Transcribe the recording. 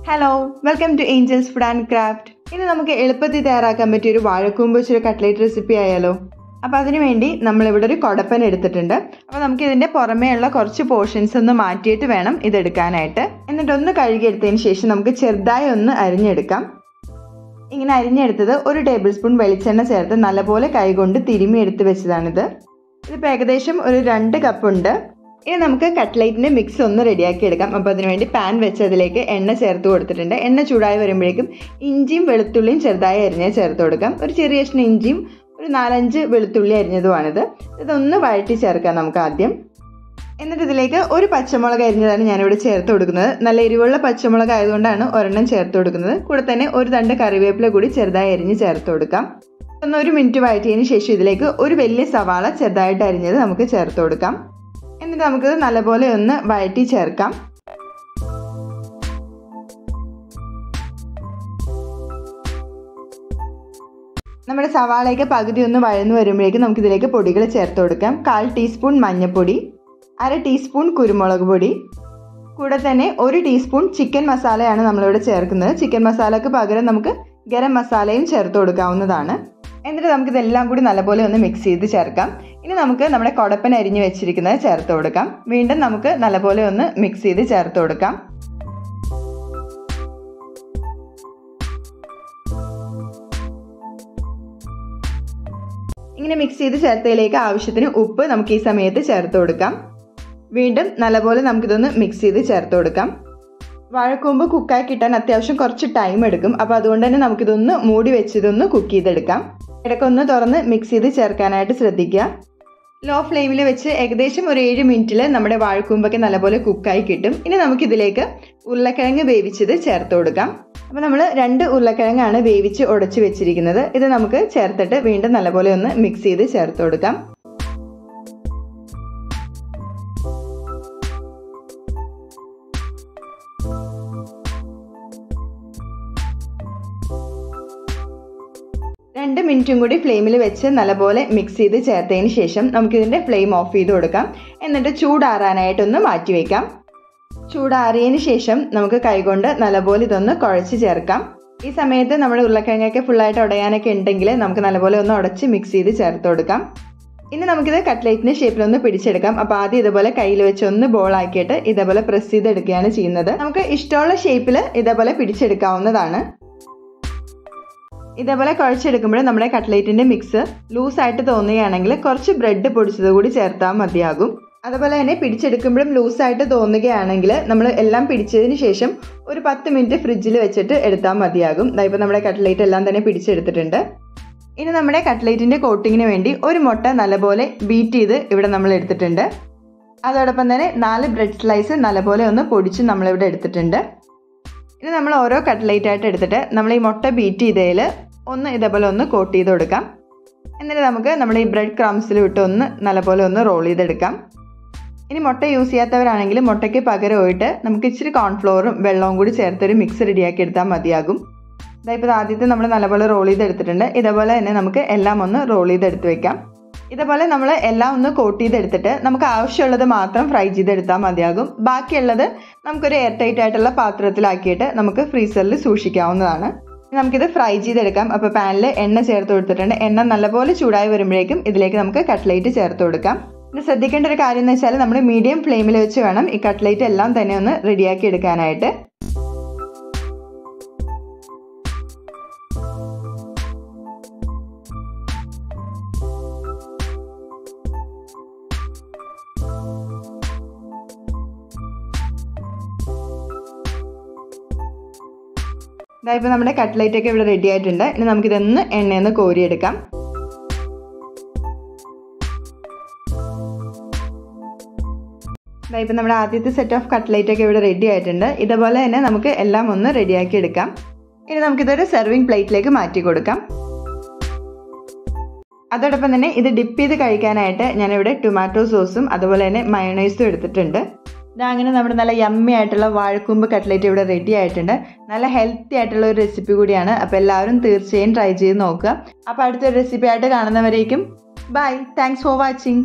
Hello, welcome to angels food and craft. ഇനി നമുക്ക് എളുപ്പത്തിൽ തയ്യാറാക്കാൻ പറ്റിയ ഒരു വാഴക്കൂമ്പ് വെച്ചൊരു കട്ട്ലേറ്റ് റെസിപ്പി ആയാലോ. അപ്പോൾ അതിനു വേണ്ടി നമ്മളിവിടെ ഒരു കുടപ്പൻ എടുത്തിട്ടുണ്ട്. അപ്പോൾ നമുക്ക് ഇതിൻ്റെ പുറമേ ഉള്ള കുറച്ച് പോർഷൻസ് ഒന്ന് മാറ്റിയിട്ട് വേണം ഇതെടുക്കാനായിട്ട്. എന്നിട്ടൊന്ന് കഴുകിയെടുത്തതിന് ശേഷം നമുക്ക് ചെറുതായി ഒന്ന് അരിഞ്ഞെടുക്കാം. ഇങ്ങനെ അരിഞ്ഞെടുത്തത് 1 ടേബിൾ സ്പൂൺ വെളിച്ചെണ്ണ ചേർത്ത് നല്ലപോലെ കൈകൊണ്ട് തിരുമ്മി എടുത്ത് വെച്ചതാണിത്. ഇതിപ്പോൾ ഏകദേശം ഒരു 2 കപ്പുണ്ട്. ഇനി നമുക്ക് കട്ട്ലേറ്റിൻ്റെ മിക്സ് ഒന്ന് റെഡിയാക്കി എടുക്കാം. അപ്പോൾ അതിനുവേണ്ടി പാൻ വെച്ച് അതിലേക്ക് എണ്ണ ചേർത്ത് കൊടുത്തിട്ടുണ്ട്. എണ്ണ ചൂടായി വരുമ്പോഴേക്കും ഇഞ്ചിയും വെളുത്തുള്ളിയും ചെറുതായി അരിഞ്ഞ് ചേർത്ത് കൊടുക്കാം. ഒരു ചെറിയ കഷ്ണം ഇഞ്ചിയും ഒരു 4-5 വെളുത്തുള്ളി അരിഞ്ഞതുമാണിത്. ഇതൊന്ന് വഴറ്റി ചേർക്കാം നമുക്ക് ആദ്യം. എന്നിട്ട് ഇതിലേക്ക് ഒരു പച്ചമുളക് അരിഞ്ഞതാണ് ഞാനിവിടെ ചേർത്ത് കൊടുക്കുന്നത്. നല്ല എരിവുള്ള പച്ചമുളക് ആയതുകൊണ്ടാണ് ഒരെണ്ണം ചേർത്ത് കൊടുക്കുന്നത്. കൂടെ തന്നെ ഒരു തണ്ട് കറിവേപ്പില കൂടി ചെറുതായി അരിഞ്ഞ് ചേർത്ത് കൊടുക്കാം. ഒന്ന് 1 മിനിറ്റ് വഴറ്റിയതിന് ശേഷം ഇതിലേക്ക് ഒരു വലിയ സവാള ചെറുതായിട്ട് അരിഞ്ഞത് നമുക്ക് ചേർത്ത് കൊടുക്കാം. എന്നിട്ട് നമുക്കിത് നല്ലപോലെ ഒന്ന് വഴറ്റി ചേർക്കാം. നമ്മുടെ സവാളയൊക്കെ പകുതി ഒന്ന് വഴന്നു വരുമ്പോഴേക്കും നമുക്കിതിലേക്ക് പൊടികൾ ചേർത്ത് കൊടുക്കാം. 1/4 ടീസ്പൂൺ മഞ്ഞൾപ്പൊടി, 1/2 ടീസ്പൂൺ കുരുമുളക് പൊടി, കൂടെ തന്നെ 1 ടീസ്പൂൺ ചിക്കൻ മസാലയാണ് നമ്മളിവിടെ ചേർക്കുന്നത്. ചിക്കൻ മസാലയ്ക്ക് പകരം നമുക്ക് ഗരം മസാലയും ചേർത്ത് കൊടുക്കാവുന്നതാണ്. എന്നിട്ട് നമുക്കിതെല്ലാം കൂടി നല്ലപോലെ ഒന്ന് മിക്സ് ചെയ്ത് ചേർക്കാം. ഇനി നമുക്ക് നമ്മുടെ കുടപ്പൻ അരിഞ്ഞ് വെച്ചിരിക്കുന്നത് ചേർത്ത് കൊടുക്കാം. വീണ്ടും നമുക്ക് നല്ലപോലെ ഒന്ന് മിക്സ് ചെയ്ത് ചേർത്ത് കൊടുക്കാം. ഇങ്ങനെ മിക്സ് ചെയ്ത് ചേർത്തതിലേക്ക് ആവശ്യത്തിന് ഉപ്പ് നമുക്ക് ഈ സമയത്ത് ചേർത്ത് കൊടുക്കാം. വീണ്ടും നല്ലപോലെ നമുക്കിതൊന്ന് മിക്സ് ചെയ്ത് ചേർത്ത് കൊടുക്കാം. വാഴക്കൂമ്പ് കുക്കായി കിട്ടാൻ അത്യാവശ്യം കുറച്ച് ടൈം എടുക്കും. അപ്പോൾ അതുകൊണ്ട് തന്നെ നമുക്കിതൊന്ന് മൂടി വെച്ചിതൊന്ന് കുക്ക് ചെയ്തെടുക്കാം. ഇടയ്ക്കൊന്ന് തുറന്ന് മിക്സ് ചെയ്ത് ചേർക്കാനായിട്ട് ശ്രദ്ധിക്കുക. ലോ ഫ്ലെയിമിൽ വെച്ച് ഏകദേശം ഒരു 7 മിനിറ്റിൽ നമ്മുടെ വാഴക്കൂമ്പൊക്കെ നല്ലപോലെ കുക്കായി കിട്ടും. ഇനി നമുക്കിതിലേക്ക് ഉരുളക്കിഴങ്ങ് വേവിച്ചത് ചേർത്ത് കൊടുക്കാം. അപ്പോൾ നമ്മൾ 2 ഉരുളക്കിഴങ്ങാണ് വേവിച്ച് ഉടച്ച് വെച്ചിരിക്കുന്നത്. ഇത് നമുക്ക് ചേർത്തിട്ട് വീണ്ടും നല്ലപോലെ ഒന്ന് മിക്സ് ചെയ്ത് ചേർത്ത് കൊടുക്കാം. രണ്ട് മിനിറ്റും കൂടി ഫ്ലെയിമിൽ വെച്ച് നല്ലപോലെ മിക്സ് ചെയ്ത് ചേർത്തതിന് ശേഷം നമുക്കിതിൻ്റെ ഫ്ലെയിം ഓഫ് ചെയ്ത് കൊടുക്കാം. എന്നിട്ട് ചൂടാറാനായിട്ടൊന്ന് മാറ്റി വയ്ക്കാം. ചൂടാറിയതിന് ശേഷം നമുക്ക് കൈകൊണ്ട് നല്ലപോലെ ഇതൊന്ന് കുഴച്ച് ചേർക്കാം. ഈ സമയത്ത് നമ്മുടെ ഉരുളക്കിഴങ്ങൊക്കെ ഫുള്ളായിട്ട് ഉടയാനൊക്കെ ഉണ്ടെങ്കിൽ നമുക്ക് നല്ലപോലെ ഒന്ന് ഉടച്ച് മിക്സ് ചെയ്ത് ചേർത്ത് കൊടുക്കാം. ഇനി നമുക്കിത് കട്ട്ലേറ്റിൻ്റെ ഷേപ്പിലൊന്ന് പിടിച്ചെടുക്കാം. അപ്പോൾ ആദ്യം ഇതുപോലെ കയ്യിൽ വെച്ച് ഒന്ന് ബോളാക്കിയിട്ട് ഇതേപോലെ പ്രസ് ചെയ്തെടുക്കുകയാണ് ചെയ്യുന്നത്. നമുക്ക് ഇഷ്ടമുള്ള ഷേപ്പിൽ ഇതേപോലെ പിടിച്ചെടുക്കാവുന്നതാണ്. ഇതേപോലെ കുഴച്ചെടുക്കുമ്പോൾ നമ്മുടെ കട്ട്ലേറ്റിൻ്റെ മിക്സ് ലൂസായിട്ട് തോന്നുകയാണെങ്കിൽ കുറച്ച് ബ്രെഡ് പൊടിച്ചത് കൂടി ചേർത്താൽ മതിയാകും. അതുപോലെ തന്നെ പിടിച്ചെടുക്കുമ്പോഴും ലൂസായിട്ട് തോന്നുകയാണെങ്കിൽ നമ്മൾ എല്ലാം പിടിച്ചതിന് ശേഷം ഒരു 10 മിനിറ്റ് ഫ്രിഡ്ജിൽ വെച്ചിട്ട് എടുത്താൽ മതിയാകും. ഇപ്പോൾ നമ്മുടെ കട്ട്ലേറ്റ് എല്ലാം തന്നെ പിടിച്ചെടുത്തിട്ടുണ്ട്. ഇനി നമ്മുടെ കട്ട്ലേറ്റിൻ്റെ കോട്ടിങ്ങിന് വേണ്ടി ഒരു മുട്ട നല്ലപോലെ ബീറ്റ് ചെയ്ത് ഇവിടെ നമ്മൾ എടുത്തിട്ടുണ്ട്. അതോടൊപ്പം തന്നെ 4 ബ്രെഡ് സ്ലൈസ് നല്ലപോലെ ഒന്ന് പൊടിച്ച് നമ്മളിവിടെ എടുത്തിട്ടുണ്ട്. ഇനി നമ്മൾ ഓരോ കട്ട്ലേറ്റ് ആയിട്ട് എടുത്തിട്ട് നമ്മൾ ഈ മുട്ട ബീറ്റ് ചെയ്തതിൽ ഒന്ന് ഇതേപോലെ ഒന്ന് കോട്ട് ചെയ്ത് കൊടുക്കാം. എന്നിട്ട് നമുക്ക് നമ്മൾ ഈ ബ്രെഡ് ക്രംസിൽ ഇട്ട് ഒന്ന് നല്ലപോലെ ഒന്ന് റോൾ ചെയ്തെടുക്കാം. ഇനി മുട്ട യൂസ് ചെയ്യാത്തവരാണെങ്കിൽ മുട്ടയ്ക്ക് പകരമായിട്ട് നമുക്ക് ഇച്ചിരി കോൺഫ്ലോറും വെള്ളവും കൂടി ചേർത്തൊരു മിക്സ് റെഡിയാക്കി എടുത്താൽ മതിയാകും. ഇപ്പോൾ ആദ്യത്തെ നമ്മൾ നല്ലപോലെ റോൾ ചെയ്തെടുത്തിട്ടുണ്ട്. ഇതേപോലെ തന്നെ നമുക്ക് എല്ലാം ഒന്ന് റോൾ ചെയ്തെടുത്ത് വെക്കാം. ഇതേപോലെ നമ്മൾ എല്ലാം ഒന്ന് കോട്ട് ചെയ്തെടുത്തിട്ട് നമുക്ക് ആവശ്യമുള്ളത് മാത്രം ഫ്രൈ ചെയ്തെടുത്താൽ മതിയാകും. ബാക്കിയുള്ളത് നമുക്കൊരു എയർ ടൈറ്റ് ആയിട്ടുള്ള പാത്രത്തിലാക്കിയിട്ട് നമുക്ക് ഫ്രീസറിൽ സൂക്ഷിക്കാവുന്നതാണ്. നമുക്കിത് ഫ്രൈ ചെയ്തെടുക്കാം. അപ്പോൾ പാനിൽ എണ്ണ ചേർത്ത് കൊടുത്തിട്ടുണ്ട്. എണ്ണ നല്ലപോലെ ചൂടായി വരുമ്പോഴേക്കും ഇതിലേക്ക് നമുക്ക് കട്ട്ലേറ്റ് ചേർത്ത് കൊടുക്കാം. ഇത് ശ്രദ്ധിക്കേണ്ട ഒരു കാര്യം എന്ന് വെച്ചാൽ നമ്മൾ മീഡിയം ഫ്ലെയിമിൽ വെച്ച് വേണം ഈ കട്ട്ലേറ്റ് എല്ലാം തന്നെ ഒന്ന് റെഡിയാക്കി എടുക്കാനായിട്ട്. ഇപ്പോൾ നമ്മുടെ കട്ട്ലേറ്റ് ഒക്കെ ഇവിടെ റെഡി ആയിട്ടുണ്ട്. ഇനി നമുക്കിതൊന്ന് എണ്ണയിൽ നിന്ന് കോരിയെടുക്കാം. ഇപ്പോൾ നമ്മുടെ ആദ്യത്തെ സെറ്റ് ഓഫ് കട്ട്ലേറ്റ് ഒക്കെ ഇവിടെ റെഡി ആയിട്ടുണ്ട്. ഇതുപോലെ തന്നെ നമുക്ക് എല്ലാം ഒന്ന് റെഡിയാക്കി എടുക്കാം. ഇനി നമുക്കിതൊരു സെർവിങ് പ്ലേറ്റിലേക്ക് മാറ്റി കൊടുക്കാം. അതോടൊപ്പം തന്നെ ഇത് ഡിപ്പ് ചെയ്ത് കഴിക്കാനായിട്ട് ഞാനിവിടെ ടൊമാറ്റോ സോസും അതുപോലെ തന്നെ മയോണൈസും എടുത്തിട്ടുണ്ട്. അങ്ങനെ നമ്മുടെ നല്ല യമ്മി ആയിട്ടുള്ള വാഴക്കൂമ്പ് കട്ട്ലേറ്റ് ഇവിടെ റെഡി ആയിട്ടുണ്ട്. നല്ല ഹെൽത്തി ആയിട്ടുള്ള ഒരു റെസിപ്പി കൂടിയാണ്. അപ്പോൾ എല്ലാവരും തീർച്ചയായും ട്രൈ ചെയ്ത് നോക്കുക. അപ്പോൾ അടുത്തൊരു റെസിപ്പി ആയിട്ട് കാണുന്നവരേക്കും ബൈ. Thanks for watching.